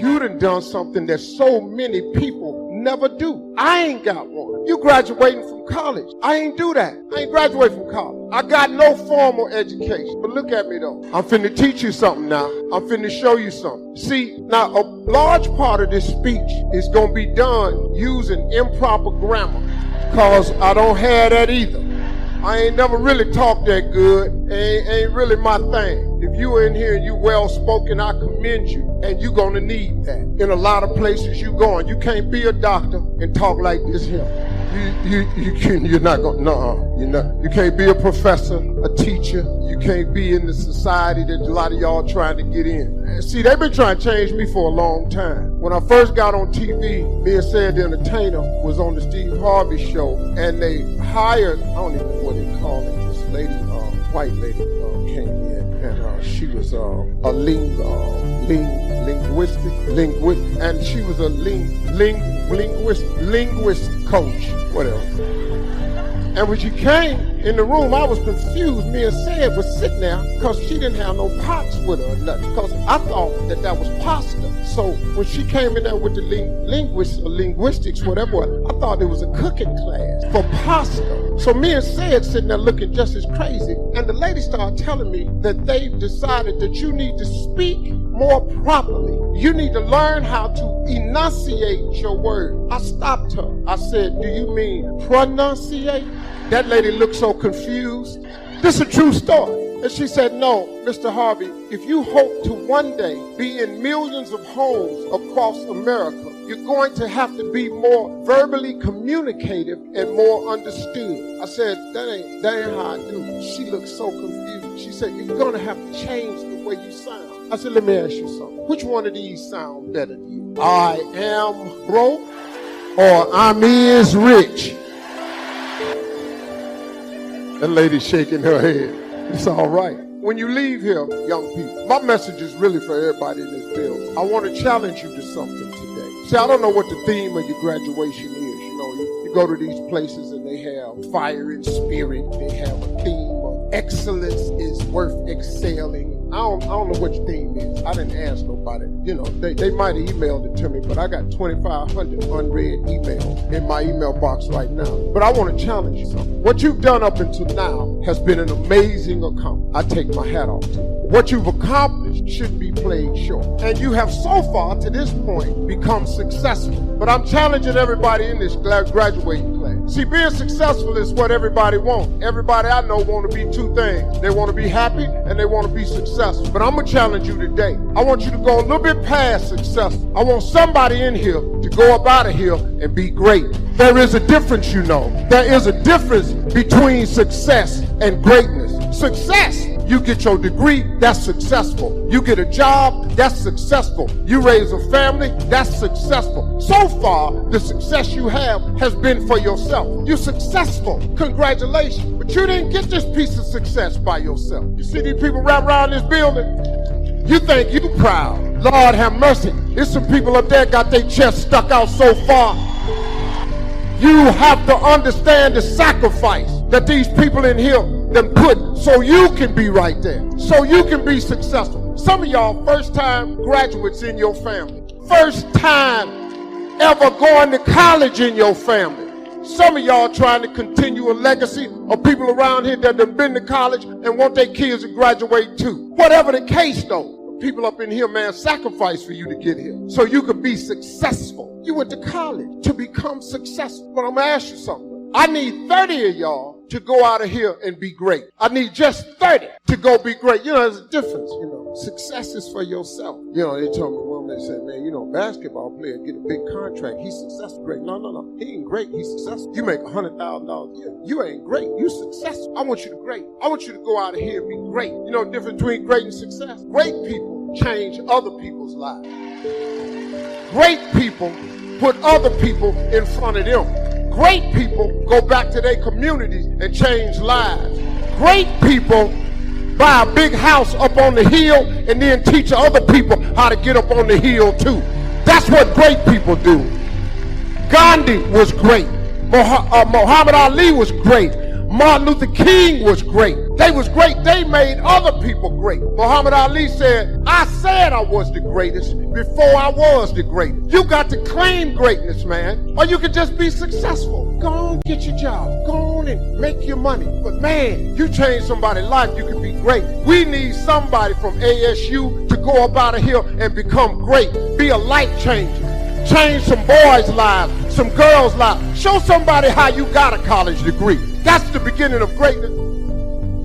You done something that so many people never do. I ain't got one. You graduating from college. I ain't do that. I ain't graduate from college. I got no formal education. But look at me though. I'm finna teach you something now. I'm finna show you something. See, now a large part of this speech is gonna be done using improper grammar, cause I don't have that either. I ain't never really talked that good. Ain't really my thing. If you in here and you well spoken, I commend you. And you gonna need that. In a lot of places you going, you can't be a doctor and talk like this here. You're not gonna, you can't be a professor, a teacher. You can't be in the society that a lot of y'all trying to get in. And see, they've been trying to change me for a long time. When I first got on TV, me and Said the Entertainer was on the Steve Harvey show, and they hired, I don't even know what they call it, this lady, white lady came in, and she was a linguistic, and she was a linguist coach, whatever. And when she came in the room, I was confused. Me and Said was sitting there because she didn't have no pots with her or nothing, because I thought that was pasta. So when she came in there with the linguistics, whatever, I thought it was a cooking class for pasta. So me and Said sitting there looking just as crazy. And the lady started telling me that they've decided that you need to speak more properly. You need to learn how to enunciate your word. I stopped her. I said, do you mean pronunciate? That lady looked so confused. This is a true story. And she said, no, Mr. Harvey, if you hope to one day be in millions of homes across America, you're going to have to be more verbally communicative and more understood. I said, that ain't how I do it. She looked so confused. She said, you're going to have to change the way you sound. I said, let me ask you something. Which one of these sound better to you? I am broke or I'm is rich? That lady's shaking her head. It's all right. When you leave here, young people, my message is really for everybody in this building. I want to challenge you to something today. See, I don't know what the theme of your graduation is. You know, you go to these places and they have fire and spirit. They have a theme of excellence is worth excelling. I don't know what your theme is. I didn't ask nobody. You know, they might have emailed it to me, but I got 2,500 unread emails in my email box right now. But I want to challenge you something. What you've done up until now has been an amazing accomplishment. I take my hat off to you. What you've accomplished shouldn't be played short. And you have so far to this point become successful. But I'm challenging everybody in this graduating class. See, being successful is what everybody wants. Everybody I know want to be two things. They want to be happy and they want to be successful. But I'm going to challenge you today. I want you to go a little bit past successful. I want somebody in here to go up out of here and be great. There is a difference, you know. There is a difference between success and greatness. Success, you get your degree, that's successful. You get a job, that's successful. You raise a family, that's successful. So far, the success you have has been for yourself. You're successful. Congratulations. But you didn't get this piece of success by yourself. You see these people wrapped around this building? You think you proud. Lord have mercy. There's some people up there got their chest stuck out so far. You have to understand the sacrifice that these people in here then put so you can be right there, so you can be successful. Some of y'all first-time graduates in your family, first time ever going to college in your family. Some of y'all trying to continue a legacy of people around here that have been to college and want their kids to graduate too. Whatever the case though, people up in here, man, sacrifice for you to get here so you could be successful. You went to college to become successful. But I'm going to ask you something. I need 30 of y'all to go out of here and be great. I need just 30 to go be great. You know, there's a difference, you know. Success is for yourself. You know, they told me, well, they said, man, you know, basketball player get a big contract. He's successful. Great. No. He ain't great. He's successful. You make $100,000 a year. You ain't great. You successful. I want you to great. I want you to go out of here and be great. You know the difference between great and success? Great people change other people's lives. Great people put other people in front of them. Great people go back to their communities and change lives. Great people buy a big house up on the hill and then teach other people how to get up on the hill too. That's what great people do. Gandhi was great. Muhammad Ali was great. Martin Luther King was great. They was great. They made other people great. Muhammad Ali said, I said I was the greatest before I was the greatest. You got to claim greatness, man, or you can just be successful. Go on, get your job. Go on and make your money. But man, you change somebody's life, you can be great. We need somebody from ASU to go up out of here and become great. Be a life changer. Change some boys' lives, some girls' lives. Show somebody how you got a college degree. That's the beginning of greatness.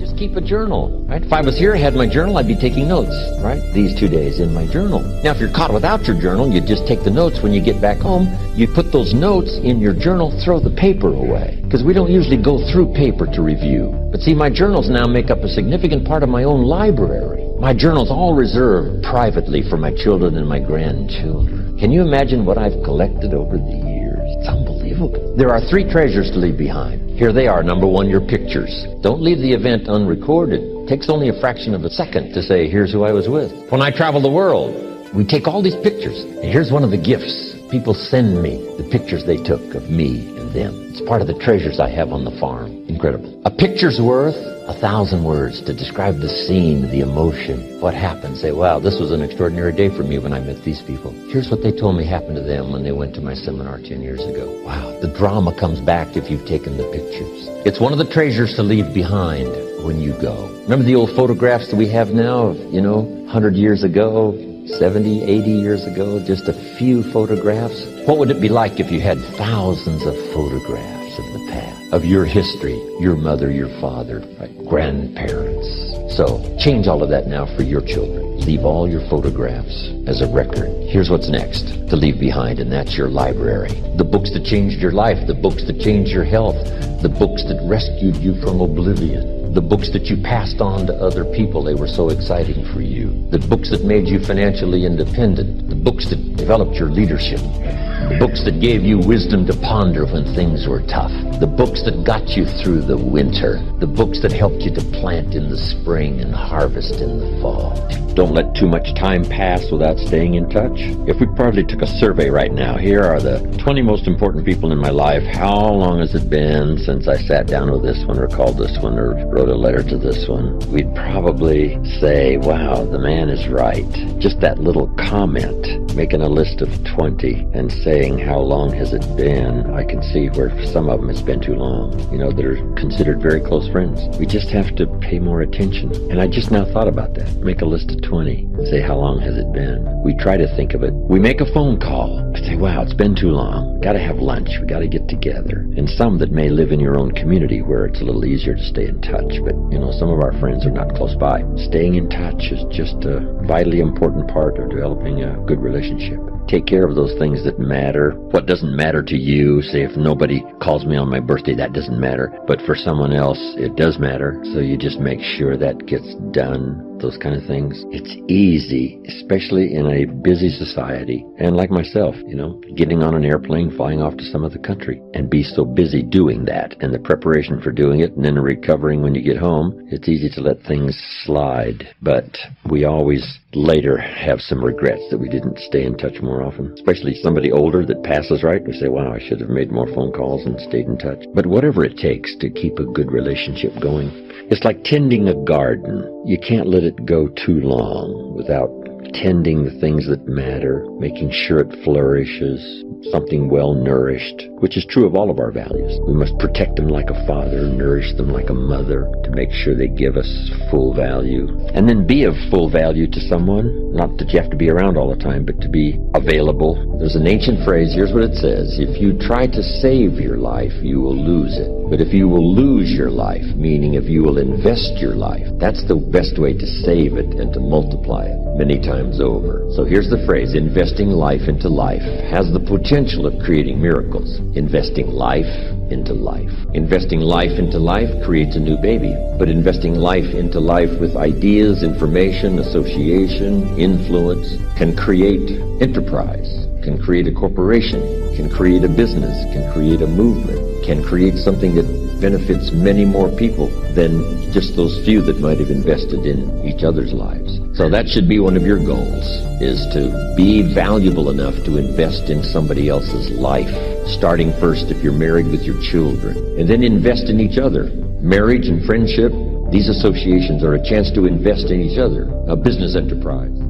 Just keep a journal, right? If I was here, I had my journal, I'd be taking notes, right? These 2 days in my journal. Now, if you're caught without your journal, you just take the notes. When you get back home, you put those notes in your journal, throw the paper away. Because we don't usually go through paper to review. But see, my journals now make up a significant part of my own library. My journal's all reserved privately for my children and my grandchildren. Can you imagine what I've collected over the years? It's unbelievable. There are 3 treasures to leave behind. Here they are. Number 1, your pictures. Don't leave the event unrecorded. It takes only a fraction of a second to say, here's who I was with. When I travel the world, we take all these pictures. And here's one of the gifts. People send me the pictures they took of me and them. It's part of the treasures I have on the farm. Incredible. A picture's worth 1,000 words to describe the scene, the emotion, what happened. Say, wow, this was an extraordinary day for me when I met these people. Here's what they told me happened to them when they went to my seminar 10 years ago. Wow, the drama comes back if you've taken the pictures. It's one of the treasures to leave behind when you go. Remember the old photographs that we have now of, 100 years ago, 70, 80 years ago, just a few photographs? What would it be like if you had thousands of photographs of the past, of your history, your mother, your father, right? Grandparents? So change all of that now for your children. Leave all your photographs as a record. Here's what's next to leave behind, and that's your library. The books that changed your life, the books that changed your health, the books that rescued you from oblivion, the books that you passed on to other people, they were so exciting for you, the books that made you financially independent, the books that developed your leadership, the books that gave you wisdom to ponder when things were tough, the books that got you through the winter, the books that helped you to plant in the spring and harvest in the fall. Don't let too much time pass without staying in touch. If we probably took a survey right now, here are the 20 most important people in my life. How long has it been since I sat down with this one or called this one or wrote a letter to this one? We'd probably say, wow, the man is right. Just that little comment, making a list of 20 and saying how long has it been, I can see where for some of them it's been too long. That are considered very close friends. We just have to pay more attention. And I just now thought about that. Make a list of 20 and say, how long has it been? We try to think of it. We make a phone call. I say, wow, it's been too long. Got to have lunch. We got to get together. And some that may live in your own community where it's a little easier to stay in touch. But, some of our friends are not close by. Staying in touch is just a vitally important part of developing a good relationship. Take care of those things that matter. What doesn't matter to you, say if nobody calls me on my birthday, that doesn't matter. But for someone else, it does matter. So you just make sure that gets done. Those kind of things. It's easy, especially in a busy society. And like myself, getting on an airplane, flying off to some other country and be so busy doing that and the preparation for doing it and then recovering when you get home. It's easy to let things slide. But we always later have some regrets that we didn't stay in touch more often, especially somebody older that passes, right? We say, wow, I should have made more phone calls and stayed in touch. But whatever it takes to keep a good relationship going. It's like tending a garden. You can't let it go too long without tending the things that matter, making sure it flourishes, something well-nourished, which is true of all of our values. We must protect them like a father, nourish them like a mother, to make sure they give us full value. And then be of full value to someone, not that you have to be around all the time, but to be available. There's an ancient phrase, here's what it says, if you try to save your life, you will lose it. But if you will lose your life, meaning if you will invest your life, that's the best way to save it and to multiply it many times over. So here's the phrase, investing life into life has the potential of creating miracles. Investing life into life. Investing life into life creates a new baby. But investing life into life with ideas, information, association, influence can create enterprise, can create a corporation, can create a business, can create a movement, can create something that benefits many more people than just those few that might have invested in each other's lives. So that should be one of your goals, is to be valuable enough to invest in somebody else's life, starting first if you're married with your children, and then invest in each other. Marriage and friendship These associations are a chance to invest in each other, a business enterprise.